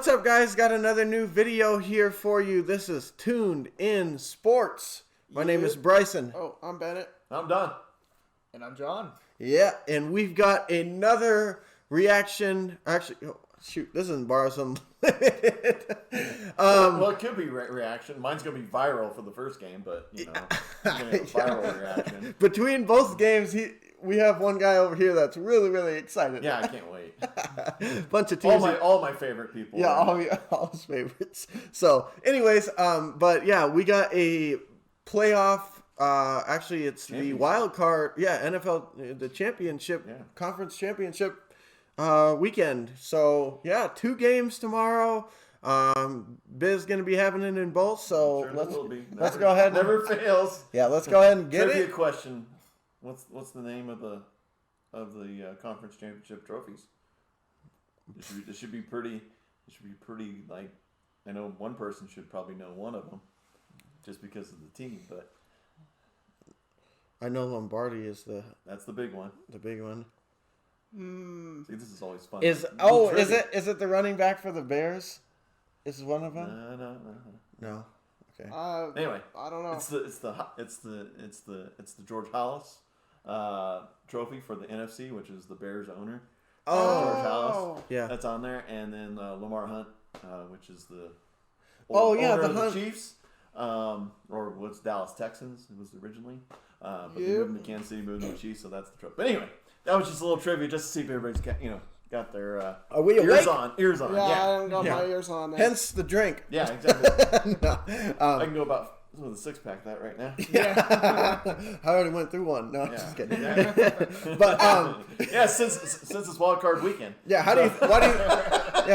what's up, guys? Got another new video here for you. This is Tuned In Sports. My name is Bryson. Oh, I'm Bennett. I'm Don. And I'm John. Yeah, and we've got another reaction. Actually, oh, shoot, this isn't Bryson. Well, it could be reaction. Mine's going to be viral for the first game, but, you know, viral reaction. Between both games, we have one guy over here that's really, really excited. Yeah, I can't wait. Bunch of teams. All my favorite people. Yeah, all his favorites. So, anyways, but yeah, we got a playoff. Actually, it's the wild card. Yeah, NFL, the championship, conference championship weekend. So, yeah, 2 games tomorrow. Biz gonna be having it in both. So let's go ahead. Never fails. Yeah, let's go ahead and get Trivia it. question. What's the name of the conference championship trophies? It should be pretty. It should be pretty. Like, I know one person should probably know one of them, just because of the team. But I know Lombardi is that's the big one. the big one. See, this is always fun. Is it the running back for the Bears? Is one of them? No. Okay. Anyway, I don't know. It's the George Hollis trophy for the NFC, which is the Bears owner. George Hollis. Yeah. That's on there, and then Lamar Hunt, which is the owner of the Hunt. Chiefs, or what's Dallas Texans? It was originally, but they moved to Kansas City, moved to the Chiefs, so that's the trophy. But anyway, that was just a little trivia, just to see if everybody's got their Are we ears awake? on. Yeah, Yeah. I haven't got my ears on. There. Hence the drink. Yeah, exactly. No. I can go about with a 6-pack that right now. Yeah. I already went through one. No, just kidding. Yeah. But yeah, since it's wild card weekend. yeah,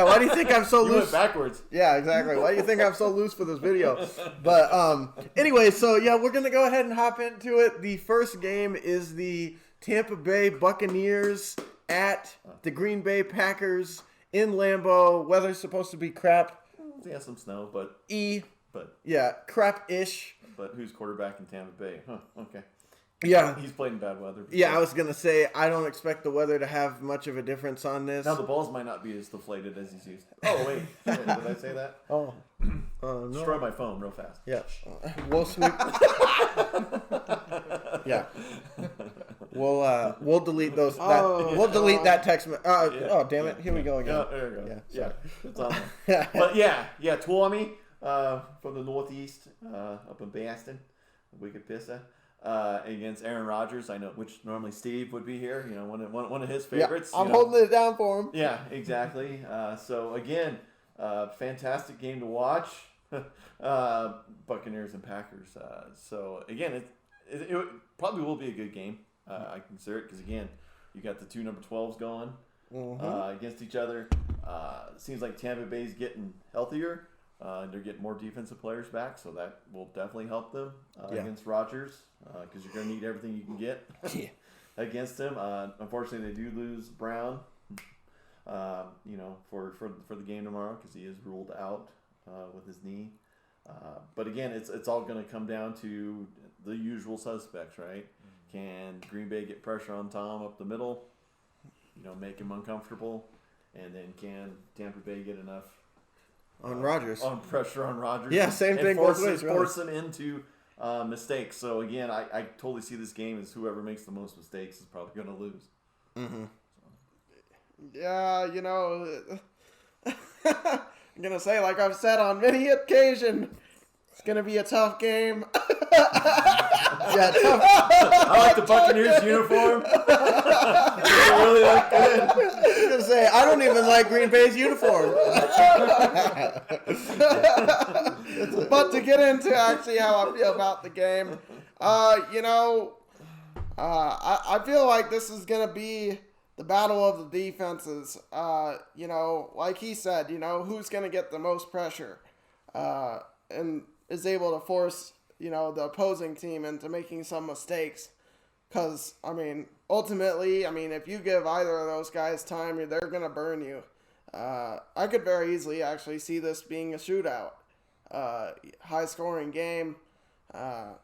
why do you think I'm so You loose? went backwards. Yeah, exactly. Why do you think I'm so loose for this video? But anyway, so yeah, we're gonna go ahead and hop into it. The first game is the Tampa Bay Buccaneers at the Green Bay Packers in Lambeau. Weather's supposed to be crap. Yeah, some snow, but Yeah, crap-ish. But who's quarterback in Tampa Bay? Huh? Okay. Yeah. He's played in bad weather before. Yeah, I was gonna say I don't expect the weather to have much of a difference on this. Now the balls might not be as deflated as he's used. Oh wait, did I say that? Oh, no. Destroy my phone real fast. Yeah, we'll sweep. Yeah, we'll delete those. We'll delete that text. Oh damn it! Here we go again. There you go. Yeah, it's on there. But yeah, Tuomi from the Northeast, up in Boston, Wicked Pissa. Against Aaron Rodgers, I know, which normally Steve would be here. You know, one of his favorites. Yeah, I'm holding it down for him. Yeah, exactly. So again, fantastic game to watch. Buccaneers and Packers. So again, it probably will be a good game. I consider it because again, you got the 2 number 12s going against each other. Seems like Tampa Bay's getting healthier. They're getting more defensive players back, so that will definitely help them against Rodgers because you're going to need everything you can get against him. Unfortunately, they do lose Brown, for the game tomorrow because he is ruled out with his knee. But again, it's all going to come down to the usual suspects, right? Can Green Bay get pressure on Tom up the middle, make him uncomfortable, and then can Tampa Bay get enough on Rodgers? On pressure on Rodgers. Yeah, same thing both ways. Force him into mistakes. So again, I totally see this game as whoever makes the most mistakes is probably going to lose. Mm-hmm. Yeah, I'm gonna say, like I've said on many occasions, it's gonna be a tough game. Yeah, tough. I like the Buccaneers uniform. I really like it. I was gonna say I don't even like Green Bay's uniform. But to get into actually how I feel about the game, I feel like this is gonna be the battle of the defenses. Like he said, who's gonna get the most pressure, and is able to force the opposing team into making some mistakes. Because, ultimately, if you give either of those guys time, they're going to burn you. I could very easily actually see this being a shootout. High-scoring game. I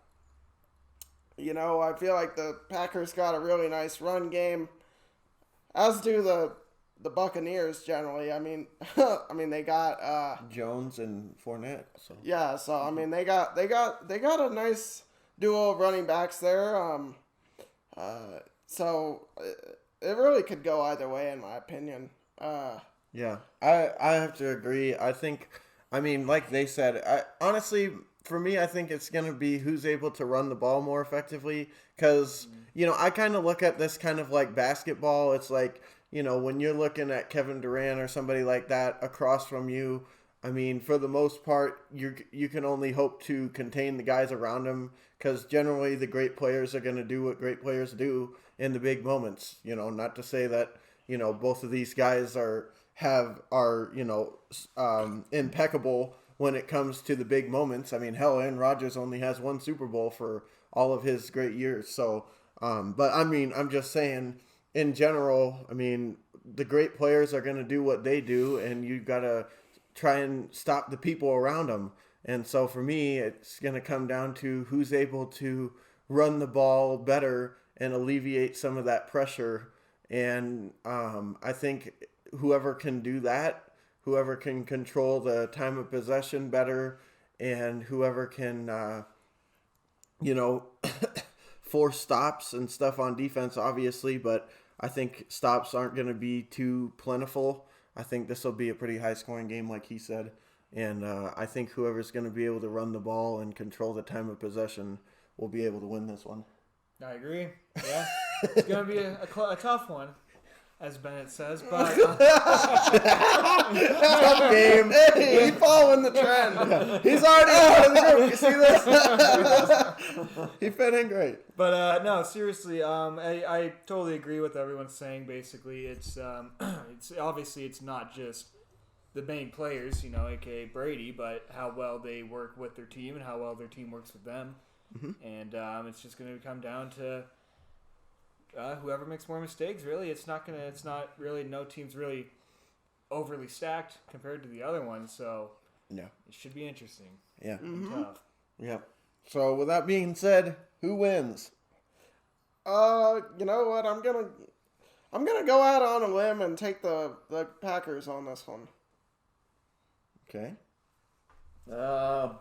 feel like the Packers got a really nice run game, as do the the Buccaneers generally. I mean, they got Jones and Fournette. So yeah. So I mean, they got a nice duo of running backs there. So it really could go either way, in my opinion. Yeah, I have to agree. I mean, like they said, honestly, for me, I think it's going to be who's able to run the ball more effectively. Because, I kind of look at this kind of like basketball. It's like, when you're looking at Kevin Durant or somebody like that across from you, I mean, for the most part, you can only hope to contain the guys around him. Because generally the great players are going to do what great players do in the big moments. Not to say that, both of these guys are impeccable when it comes to the big moments. I mean, hell, Aaron Rodgers only has one Super Bowl for all of his great years. So, but I mean, I'm just saying in general, I mean, the great players are going to do what they do, and you got to try and stop the people around them. And so for me, it's going to come down to who's able to run the ball better and alleviate some of that pressure. And I think whoever can do that, whoever can control the time of possession better, and whoever can, force stops and stuff on defense, obviously, but I think stops aren't going to be too plentiful. I think this will be a pretty high-scoring game, like he said, and I think whoever's going to be able to run the ball and control the time of possession will be able to win this one. I agree. Yeah, it's going to be a tough one, as Bennett says, but tough game. Hey, he's following the trend. He's already out of the group. You see this? He fit in great. But no, seriously, I totally agree with everyone saying. Basically, it's obviously it's not just the main players, aka Brady, but how well they work with their team and how well their team works with them, and it's just going to come down to. Whoever makes more mistakes, really, it's not really, no team's really overly stacked compared to the other ones, so yeah, it should be interesting. Yeah. And tough. Yeah. So with that being said, who wins? You know what? I'm gonna go out on a limb and take the Packers on this one. Okay. I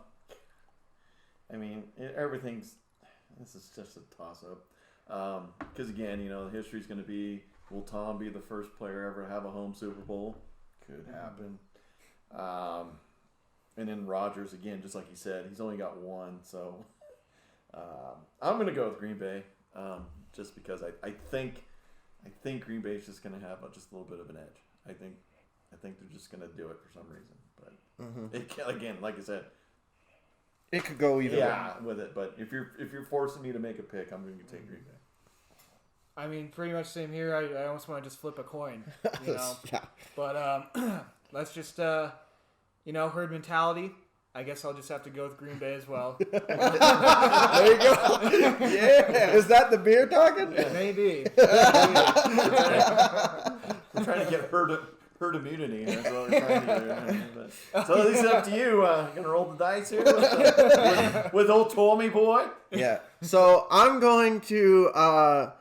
mean, this is just a toss-up. Because again, the history's going to be, will Tom be the first player ever to have a home Super Bowl? Could happen. And then Rodgers, again, just like he said, he's only got one. So I'm going to go with Green Bay, just because I think Green Bay is just going to have just a little bit of an edge. I think they're just going to do it for some reason. But it can, again, like I said, it could go either way. With it. But if you're forcing me to make a pick, I'm going to take Green Bay. I mean, pretty much same here. I almost want to just flip a coin, Yeah. But let's just, herd mentality. I guess I'll just have to go with Green Bay as well. There you go. Yeah. Is that the beer talking? Maybe. We're trying to get herd immunity. That's what we're trying to do. But, so this is up to you. Gonna roll the dice here with old Tommy boy. Yeah. So I'm going to I'm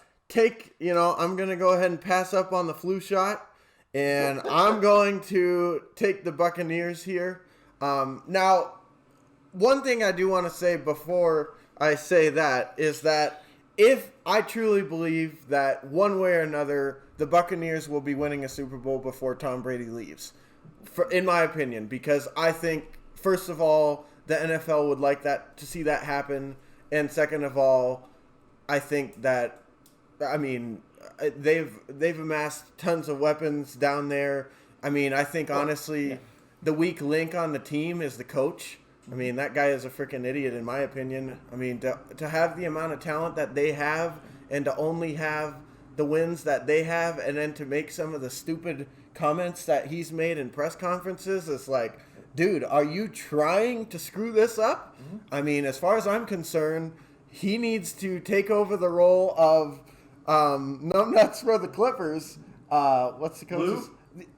going to go ahead and pass up on the flu shot, and I'm going to take the Buccaneers here. Now, one thing I do want to say before I say that is that if I truly believe that one way or another, the Buccaneers will be winning a Super Bowl before Tom Brady leaves, in my opinion, because I think, first of all, the NFL would like that to see that happen, and second of all, I think that, I mean, they've amassed tons of weapons down there. I mean, I think honestly, the weak link on the team is the coach. I mean, that guy is a freaking idiot, in my opinion. I mean, to have the amount of talent that they have and to only have the wins that they have and then to make some of the stupid comments that he's made in press conferences, it's like, dude, are you trying to screw this up? I mean, as far as I'm concerned, he needs to take over the role of numbnuts for the Clippers. What's the coach's?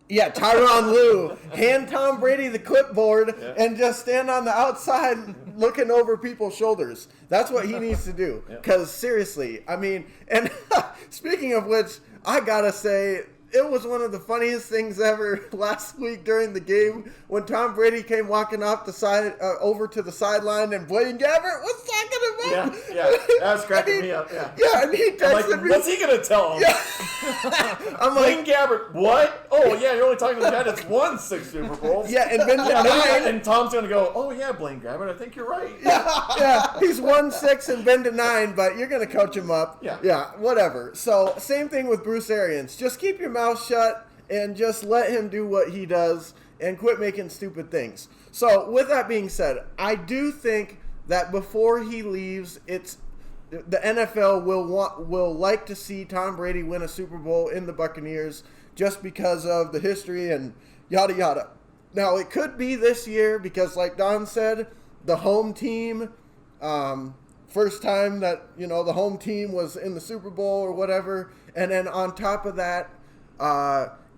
Yeah, Tyronn Lue. Hand Tom Brady the clipboard and just stand on the outside looking over people's shoulders. That's what he needs to do. Because seriously, I mean, and speaking of which, I gotta say, it was one of the funniest things ever last week during the game when Tom Brady came walking off the side over to the sideline and Blaine Gabbert was talking about him. Yeah, that was cracking me up. Yeah, and he texted me. What's he gonna tell him? Yeah. I'm Blaine like, Gabbert, what? Oh yeah, you're only talking to the guy that's won 6 Super Bowls. Yeah, and then and Tom's gonna go, oh yeah, Blaine Gabbert, I think you're right. Yeah, he's won 6 and been to 9, but you're gonna coach him up. Yeah, whatever. So same thing with Bruce Arians. Just keep your mouth shut and just let him do what he does and quit making stupid things. So with that being said, I do think that before he leaves, the NFL will like to see Tom Brady win a Super Bowl in the Buccaneers just because of the history and yada yada. Now it could be this year because, like Don said, the home team, first time that the home team was in the Super Bowl or whatever, and then on top of that,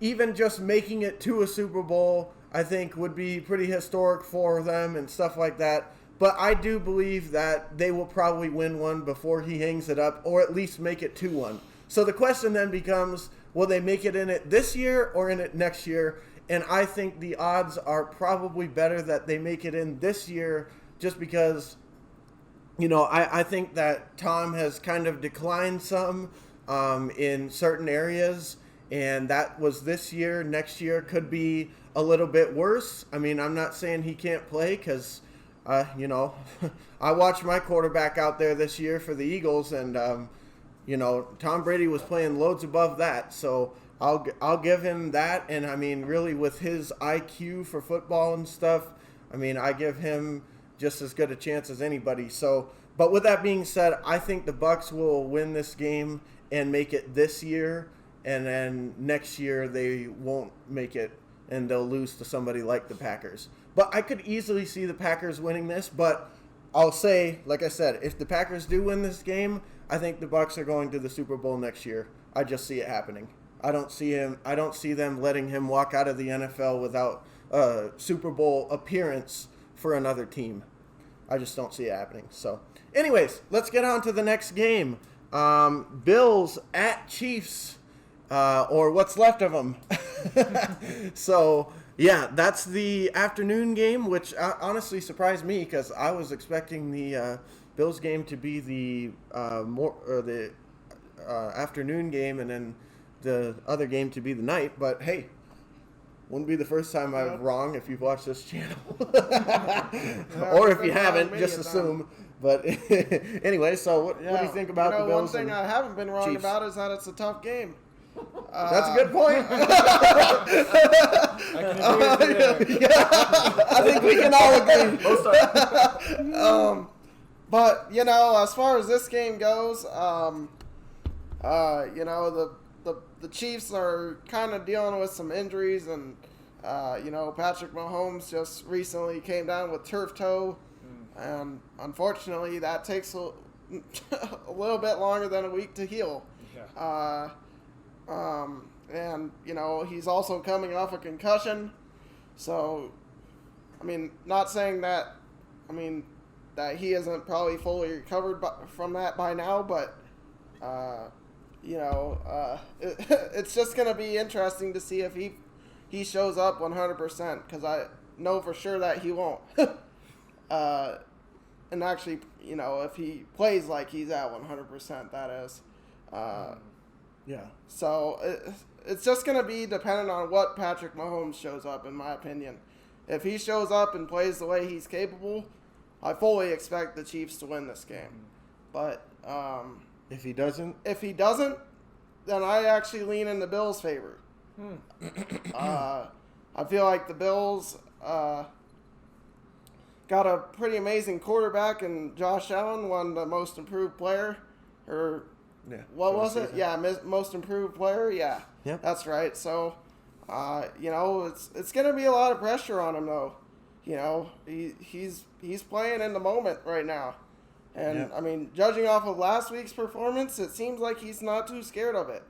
even just making it to a Super Bowl, I think would be pretty historic for them and stuff like that. But I do believe that they will probably win one before he hangs it up, or at least make it to one. So the question then becomes, will they make it in it this year or in it next year? And I think the odds are probably better that they make it in this year just because, I think that Tom has kind of declined some in certain areas, and that was this year. Next year could be a little bit worse. I mean, I'm not saying he can't play because, I watched my quarterback out there this year for the Eagles, and, Tom Brady was playing loads above that. So I'll give him that. And, I mean, really with his IQ for football and stuff, I mean, I give him just as good a chance as anybody. So, but with that being said, I think the Bucs will win this game and make it this year, and then next year they won't make it and they'll lose to somebody like the Packers. But I could easily see the Packers winning this, but I'll say, like I said, if the Packers do win this game, I think the Bucs are going to the Super Bowl next year. I just see it happening. I don't see them letting him walk out of the NFL without a Super Bowl appearance for another team. I just don't see it happening. So, anyways, let's get on to the next game. Bills at Chiefs, or what's left of them. So, yeah, that's the afternoon game, which honestly surprised me because I was expecting the Bills game to be the afternoon game and then the other game to be the night. But hey, wouldn't be the first time I'm wrong if you've watched this channel, or if you haven't, just assume. But anyway, so what do you think about the Bills? One thing I haven't been wrong about is that it's a tough game. That's a good point. I can agree with you there. Yeah, I think we can all agree. But as far as this game goes, the Chiefs are kind of dealing with some injuries, and Patrick Mahomes just recently came down with turf toe, and unfortunately that takes a little bit longer than a week to heal. Yeah. And he's also coming off a concussion, so I mean, not saying that, that he isn't probably fully recovered from that by now, but it's just going to be interesting to see if he shows up 100%, because I know for sure that he won't. And actually, if he plays like he's at 100%, that is. Yeah. So it's just going to be dependent on what Patrick Mahomes shows up, in my opinion. If he shows up and plays the way he's capable, I fully expect the Chiefs to win this game. But if he doesn't, then I actually lean in the Bills' favor. I feel like the Bills got a pretty amazing quarterback in Josh Allen, won the most improved player, or what was it? Yeah, most improved player. Yeah, yep. That's right. So, it's going to be a lot of pressure on him, though. He's playing in the moment right now. And, yep. Judging off of last week's performance, it seems like he's not too scared of it.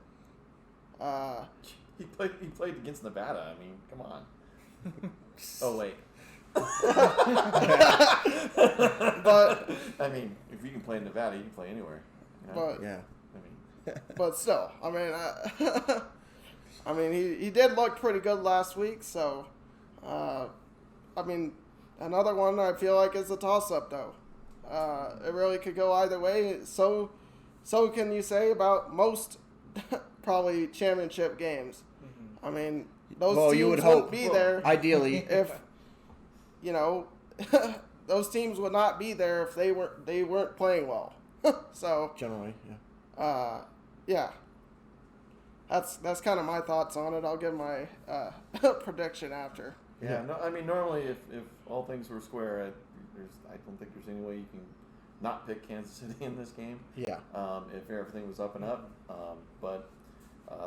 He played against Nevada. Come on. Oh, wait. But if you can play in Nevada, you can play anywhere. But yeah. But still, I mean, he did look pretty good last week, so, I mean, another one I feel like is a toss-up, though. It really could go either way. So can you say about most probably championship games. Mm-hmm. I mean, those teams wouldn't be there. Ideally. If, those teams would not be there if they weren't playing well. So generally, yeah. That's kind of my thoughts on it. I'll give my prediction after. Yeah, no, I mean, normally if all things were square, I don't think there's any way you can not pick Kansas City in this game. Yeah. If everything was up and up, but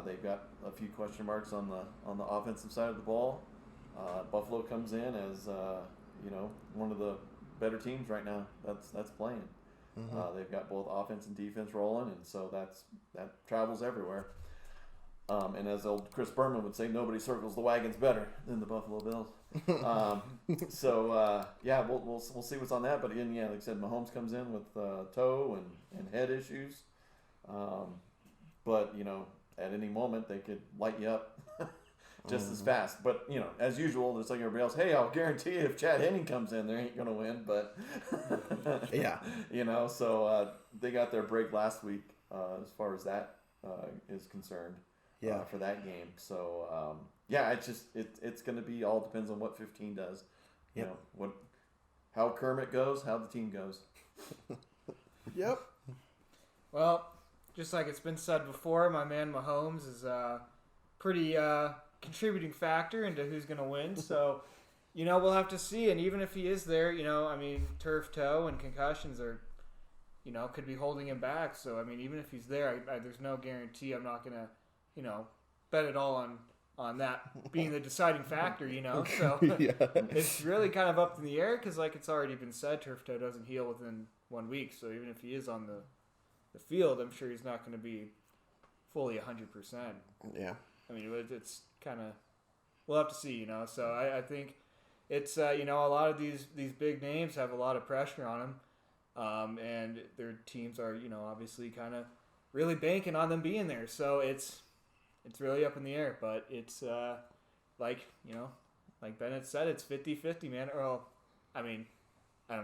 they've got a few question marks on the offensive side of the ball. Buffalo comes in as one of the better teams right now. That's playing. Mm-hmm. They've got both offense and defense rolling, and so that travels everywhere. And as old Chris Berman would say, nobody circles the wagons better than the Buffalo Bills. We'll see what's on that. But again, like I said, Mahomes comes in with toe and head issues. But at any moment they could light you up just as fast. But as usual, it's like everybody else. Hey, I'll guarantee you, if Chad Henne comes in, they ain't gonna win. But yeah, So they got their break last week as far as that is concerned. Yeah, for that game. So it's going to be all depends on what 15 does. Yep. How Kermit goes, how the team goes. Yep. Well, just like it's been said before, my man Mahomes is a pretty contributing factor into who's going to win. So, we'll have to see. And even if he is there, turf toe and concussions are, could be holding him back. So, even if he's there, there's no guarantee I'm not going to, bet it all on that being the deciding factor, So it's really kind of up in the air because, like it's already been said, turf toe doesn't heal within 1 week. So even if he is on the field, I'm sure he's not going to be fully 100%. Yeah. It's kind of, we'll have to see, So I think it's, a lot of these big names have a lot of pressure on them. And their teams are, obviously kind of really banking on them being there. So it's really up in the air, but it's like Bennett said, it's 50-50, man. Or, I don't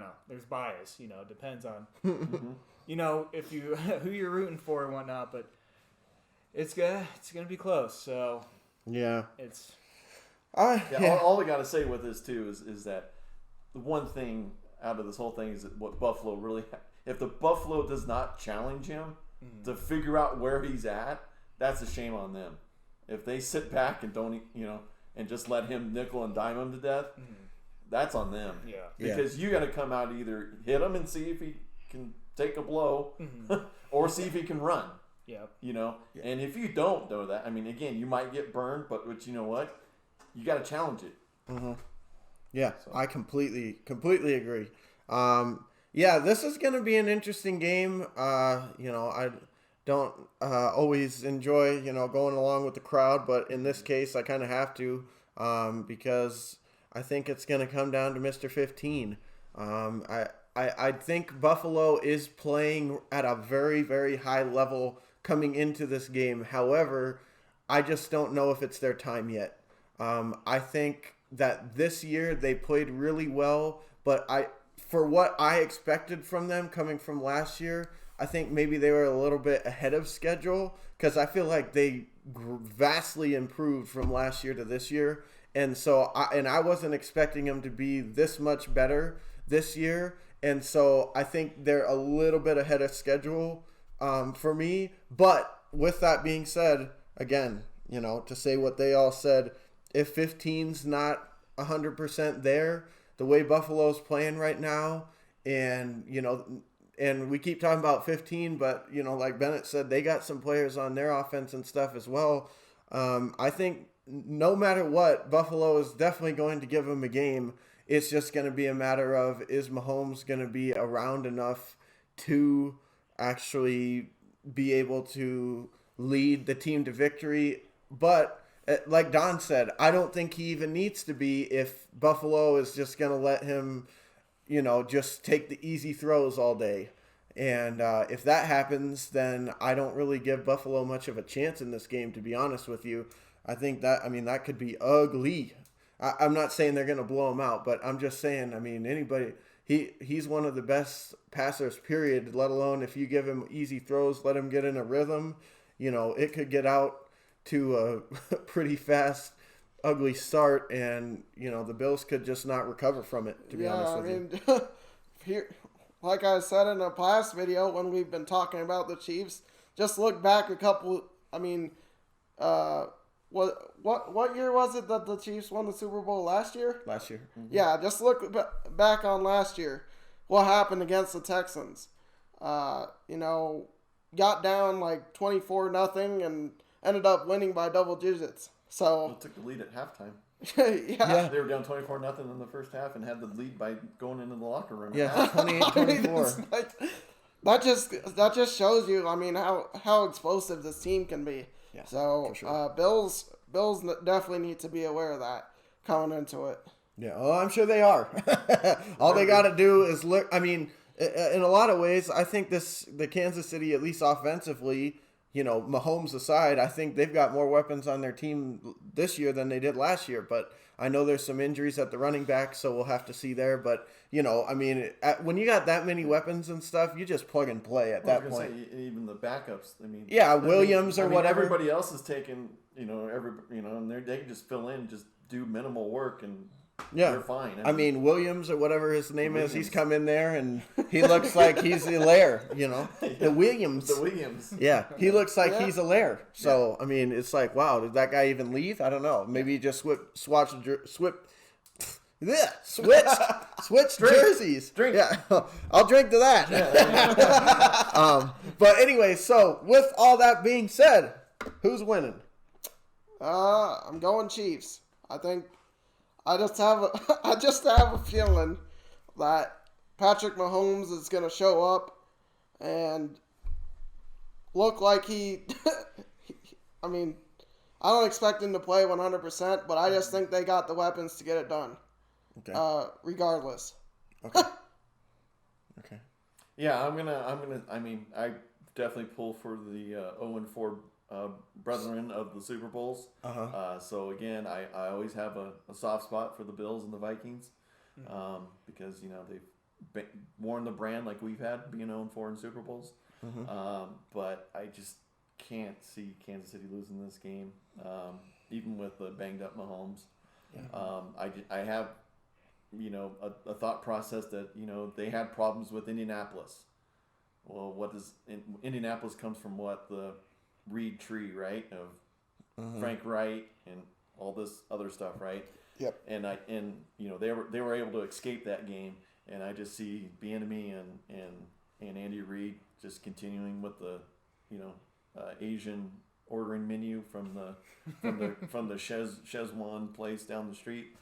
know. There's bias, depends on, if you who you're rooting for and whatnot. But it's gonna be close. So yeah, it's all we got to say with this too is that the one thing out of this whole thing is that what Buffalo really, if the Buffalo does not challenge him to figure out where he's at. That's a shame on them. If they sit back and don't, and just let him nickel and dime him to death, that's on them. Yeah. Because you got to come out, either hit him and see if he can take a blow, or see if he can run. Yeah. And if you don't know that, again, you might get burned, but you know what? You got to challenge it. Mm-hmm. Yeah, so. I completely agree. This is going to be an interesting game. I don't always enjoy, going along with the crowd, but in this case, I kind of have to because I think it's going to come down to Mr. 15. I think Buffalo is playing at a very, very high level coming into this game. However, I just don't know if it's their time yet. I think that this year they played really well, but for what I expected from them coming from last year, I think maybe they were a little bit ahead of schedule because I feel like they vastly improved from last year to this year. And so I wasn't expecting them to be this much better this year. And so I think they're a little bit ahead of schedule for me. But with that being said, again, to say what they all said, if 15's not 100% there, the way Buffalo's playing right now, and, and we keep talking about 15, but, like Bennett said, they got some players on their offense and stuff as well. I think no matter what, Buffalo is definitely going to give them a game. It's just going to be a matter of, is Mahomes going to be around enough to actually be able to lead the team to victory? But like Don said, I don't think he even needs to be if Buffalo is just going to let him, just take the easy throws all day. And if that happens, then I don't really give Buffalo much of a chance in this game, to be honest with you. I think that could be ugly. I'm not saying they're going to blow him out, but I'm just saying, anybody, he's one of the best passers, period, let alone if you give him easy throws, let him get in a rhythm, it could get out to a pretty fast, ugly start, and, the Bills could just not recover from it, to be honest with you. Here, like I said in a past video when we've been talking about the Chiefs, just look back a couple, what year was it that the Chiefs won the Super Bowl last year? Last year. Mm-hmm. Yeah, just look back on last year. What happened against the Texans? Got down like 24-0 and ended up winning by double digits. So took the lead at halftime. yeah. They were down 24-0 in the first half and had the lead by going into the locker room. Yeah, 28-24. That just shows you, how explosive this team can be. Yeah, so, sure. Bills definitely need to be aware of that coming into it. Yeah, I'm sure they are. All they got to do is look. In a lot of ways, I think the Kansas City, at least offensively, Mahomes aside, I think they've got more weapons on their team this year than they did last year. But I know there's some injuries at the running back, so we'll have to see there. But, when you got that many weapons and stuff, you just plug and play at that point. Even the backups, Williams or whatever. Everybody else is taking, and they can just fill in, just do minimal work, and they're fine. Williams or whatever his name is, he's come in there, and he looks like he's Hilaire, The Williams. The Williams. Yeah, he looks like he's Hilaire. So, it's like, wow, did that guy even leave? I don't know. Maybe he just switched jerseys. Drink. Yeah, I'll drink to that. Yeah. But anyway, so with all that being said, who's winning? I'm going Chiefs. I just have a feeling that Patrick Mahomes is going to show up and look like I don't expect him to play 100%, but I just think they got the weapons to get it done. Okay. Regardless. Okay. Okay. Yeah, I definitely pull for the 0-4 brethren of the Super Bowls. So again, I always have a soft spot for the Bills and the Vikings, because they've worn the brand like we've had, being 0-4 in Super Bowls. But I just can't see Kansas City losing this game, even with the banged up Mahomes. Yeah. I have a thought process that they had problems with Indianapolis. Well, Indianapolis comes from the Reed tree, right, of Frank Wright and all this other stuff, right? Yep. And they were able to escape that game, and I just see Bieniemy and Andy Reid just continuing with the Asian ordering menu from the Szechuan place down the street.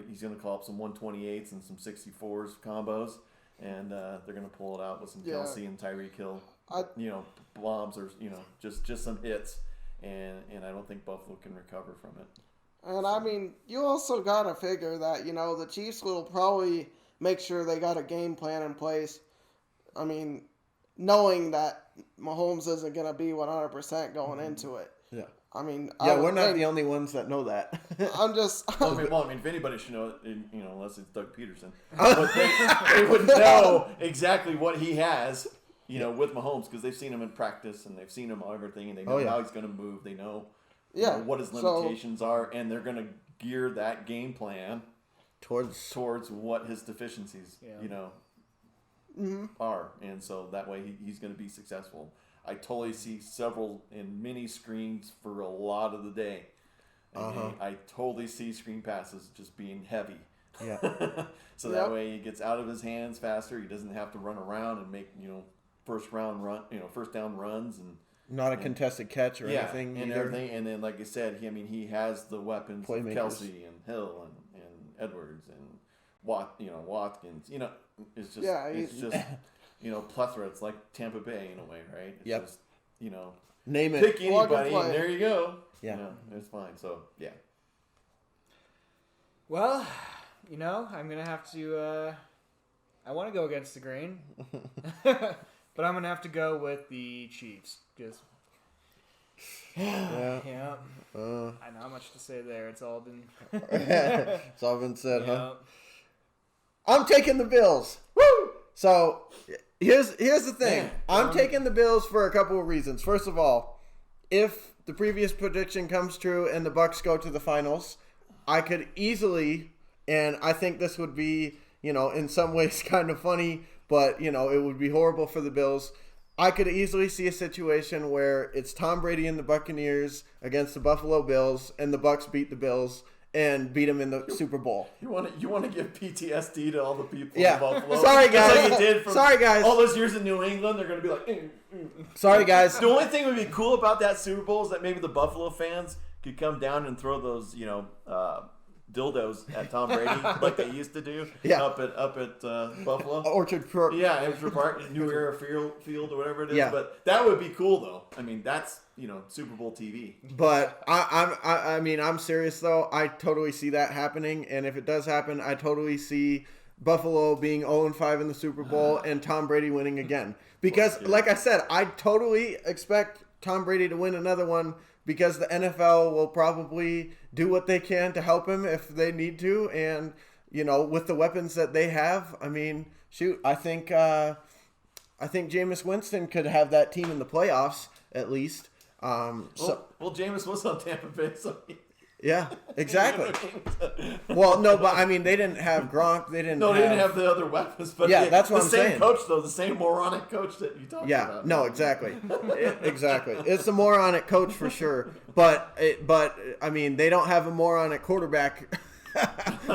He's going to call up some 128s and some 64s combos, and they're going to pull it out with some Kelsey and Tyreek Hill. Bombs or just some hits, and I don't think Buffalo can recover from it. And you also gotta figure that the Chiefs will probably make sure they got a game plan in place. Knowing that Mahomes isn't gonna be 100% going into it. Yeah. We're not the only ones that know that. I'm just. If anybody should know it, unless it's Doug Peterson, but they would know exactly what he has. With Mahomes, because they've seen him in practice and they've seen him on everything, and they know how he's going to move. They know, what his limitations are, and they're going to gear that game plan towards what his deficiencies, are, and so that way he's going to be successful. I totally see several in mini screens for a lot of the day. I totally see screen passes just being heavy. Yeah. So that way he gets out of his hands faster. He doesn't have to run around and make first down runs, and not a contested catch or anything. And everything. And then, like I said, he has the weapons of Kelsey and Hill and Edwards and Watkins. It's just plethora. It's like Tampa Bay in a way, right? It's just, name it, pick anybody, and there you go. Yeah, it's fine. So yeah. Well, I'm gonna have to. I want to go against the grain. But I'm going to have to go with the Chiefs. Just Yeah. I know how much to say there. It's all been. It's all been said, huh? I'm taking the Bills. Woo! So here's the thing. I'm taking the Bills for a couple of reasons. First of all, if the previous prediction comes true and the Bucs go to the finals, I could easily, and I think this would be, in some ways kind of funny, but it would be horrible for the Bills. I could easily see a situation where it's Tom Brady and the Buccaneers against the Buffalo Bills, and the Bucs beat the Bills and beat them in the Super Bowl. You want to give PTSD to all the people in Buffalo? Sorry, guys. Just like you did from Sorry, guys. All those years in New England, they're going to be like... Sorry, guys. The only thing that would be cool about that Super Bowl is that maybe the Buffalo fans could come down and throw those, dildos at Tom Brady like they used to do up at Buffalo. Orchard Park. Yeah, Orchard Park, New Era Field or whatever it is. Yeah. But that would be cool, though. I mean, that's, Super Bowl TV. But I'm serious, though. I totally see that happening. And if it does happen, I totally see Buffalo being 0-5 in the Super Bowl and Tom Brady winning again. Because, like I said, I totally expect Tom Brady to win another one, because the NFL will probably do what they can to help him if they need to. And, with the weapons that they have, I mean, shoot, I think Jameis Winston could have that team in the playoffs, at least. Jameis was on Tampa Bay, so... Yeah, exactly. Well, no, but I mean, they didn't have Gronk. They didn't have the other weapons. But that's what I'm saying. The same coach, though. The same moronic coach that you talked about. Yeah, no, exactly. Exactly. It's a moronic coach for sure. But I mean, they don't have a moronic quarterback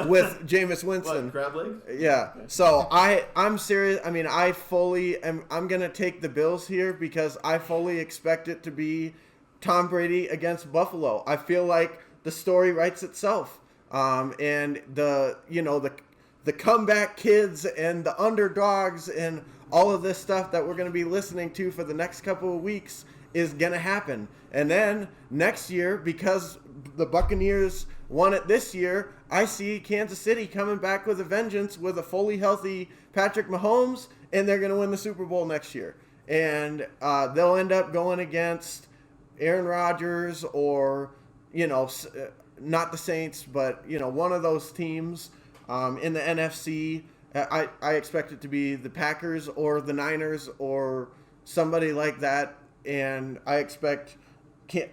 with Jameis Winston. What, crab legs? Yeah. So I'm serious. I mean, I'm going to take the Bills here because I fully expect it to be Tom Brady against Buffalo. I feel like the story writes itself, and the comeback kids and the underdogs and all of this stuff that we're going to be listening to for the next couple of weeks is going to happen. And then next year, because the Buccaneers won it this year, I see Kansas City coming back with a vengeance with a fully healthy Patrick Mahomes, and they're going to win the Super Bowl next year. And they'll end up going against Aaron Rodgers or, not the Saints, but, one of those teams in the NFC. I expect it to be the Packers or the Niners or somebody like that. And I expect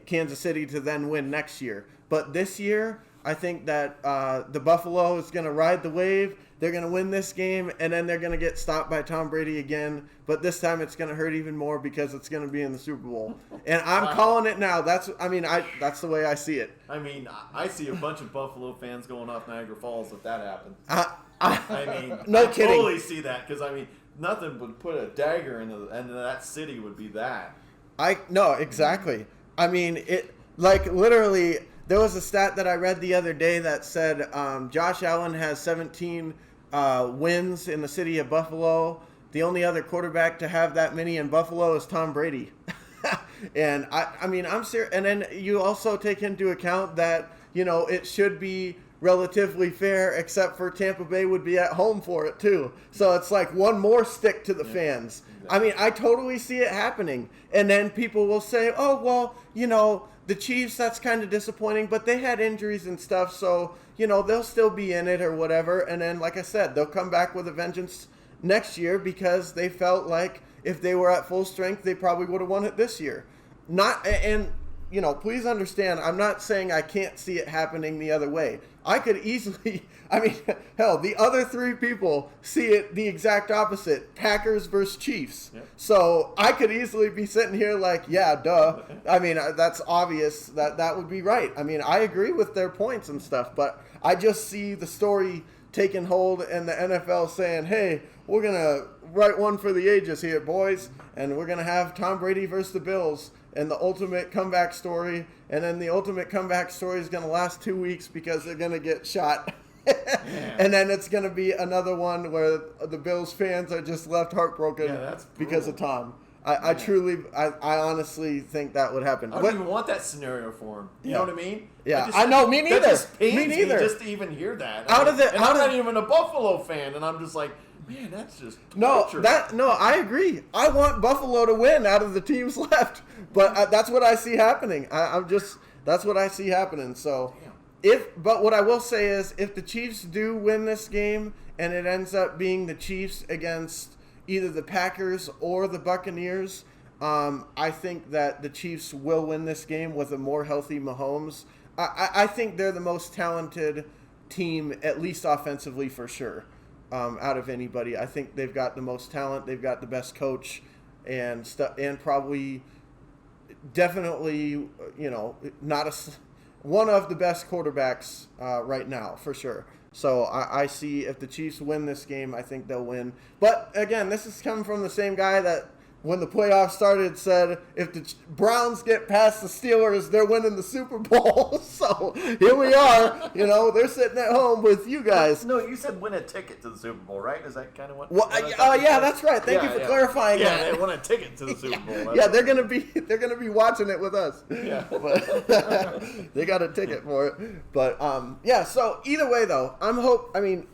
Kansas City to then win next year. But this year, I think that the Buffalo is going to ride the wave. They're going to win this game, and then they're going to get stopped by Tom Brady again. But this time it's going to hurt even more because it's going to be in the Super Bowl. And I'm calling it now. That's the way I see it. I mean, I see a bunch of Buffalo fans going off Niagara Falls if that happens. No kidding. I totally see that because, nothing would put a dagger into that city would be that. No, exactly. I mean, it literally. There was a stat that I read the other day that said Josh Allen has 17 wins in the city of Buffalo. The only other quarterback to have that many in Buffalo is Tom Brady. And I'm serious. And then you also take into account that, it should be relatively fair, except for Tampa Bay would be at home for it too. So it's like one more stick to the fans. Exactly. I totally see it happening. And then people will say, oh, well, the Chiefs, that's kind of disappointing, but they had injuries and stuff, so, they'll still be in it or whatever. And then, like I said, they'll come back with a vengeance next year because they felt like if they were at full strength, they probably would have won it this year. Please understand, I'm not saying I can't see it happening the other way. I could easily, the other three people see it the exact opposite, Packers versus Chiefs. Yep. So I could easily be sitting here like, yeah, duh. That's obvious that would be right. I agree with their points and stuff, but I just see the story taking hold and the NFL saying, hey, we're going to write one for the ages here, boys, and we're going to have Tom Brady versus the Bills. And the ultimate comeback story, and then the ultimate comeback story is going to last 2 weeks because they're going to get shot. And then it's going to be another one where the Bills fans are just left heartbroken because of Tom. I honestly think that would happen. I don't even want that scenario for him. You know what I mean? Yeah, I know. Me neither. That just pains me just to even hear that. I'm not even a Buffalo fan, and I'm just like, Man, that's just torture. No, I agree. I want Buffalo to win out of the teams left, but that's what I see happening. That's what I see happening. So, but what I will say is, if the Chiefs do win this game and it ends up being the Chiefs against either the Packers or the Buccaneers, I think that the Chiefs will win this game with a more healthy Mahomes. I think they're the most talented team, at least offensively for sure, out of anybody. I think they've got the most talent. They've got the best coach and probably definitely, one of the best quarterbacks right now for sure. So I see if the Chiefs win this game, I think they'll win. But again, this is coming from the same guy that when the playoffs started said if the Browns get past the Steelers, they're winning the Super Bowl. So here we are. They're sitting at home with you guys. No, you said win a ticket to the Super Bowl, right? Is that kind of what? Well, yeah, that's right. Thank you for clarifying that. Yeah, they won a ticket to the Super Bowl. Yeah, they're gonna be watching it with us. Yeah, but they got a ticket for it. But So either way, though,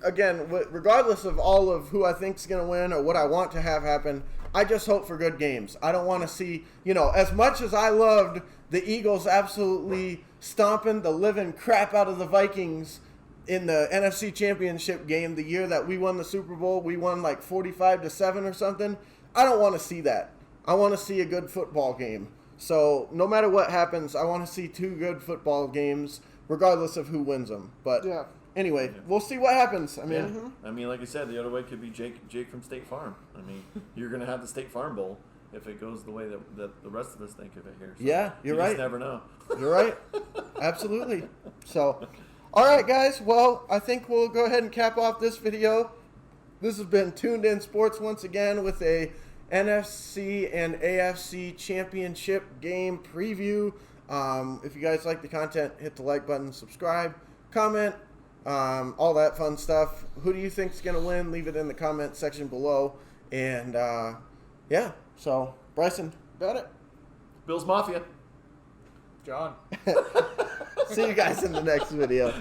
again, regardless of all of who I think's gonna win or what I want to have happen, I just hope for good games. I don't want to see, as much as I loved the Eagles absolutely stomping the living crap out of the Vikings in the NFC Championship game the year that we won the Super Bowl. We won like 45-7 or something. I don't want to see that. I want to see a good football game. So no matter what happens, I want to see 2 good football games, regardless of who wins them. But anyway, we'll see what happens. I mean, like I said, the other way could be Jake from State Farm. I mean, you're going to have the State Farm Bowl if it goes the way that the rest of us think of it here. So yeah, you're right. You just never know. You're right. Absolutely. So, all right, guys. Well, I think we'll go ahead and cap off this video. This has been Tuned In Sports once again with a NFC and AFC Championship game preview. If you guys like the content, hit the like button, subscribe, comment, all that fun stuff. Who do you think's going to win? Leave it in the comment section below. And, so, Bryson, Bennett. Bills Mafia. John. See you guys in the next video.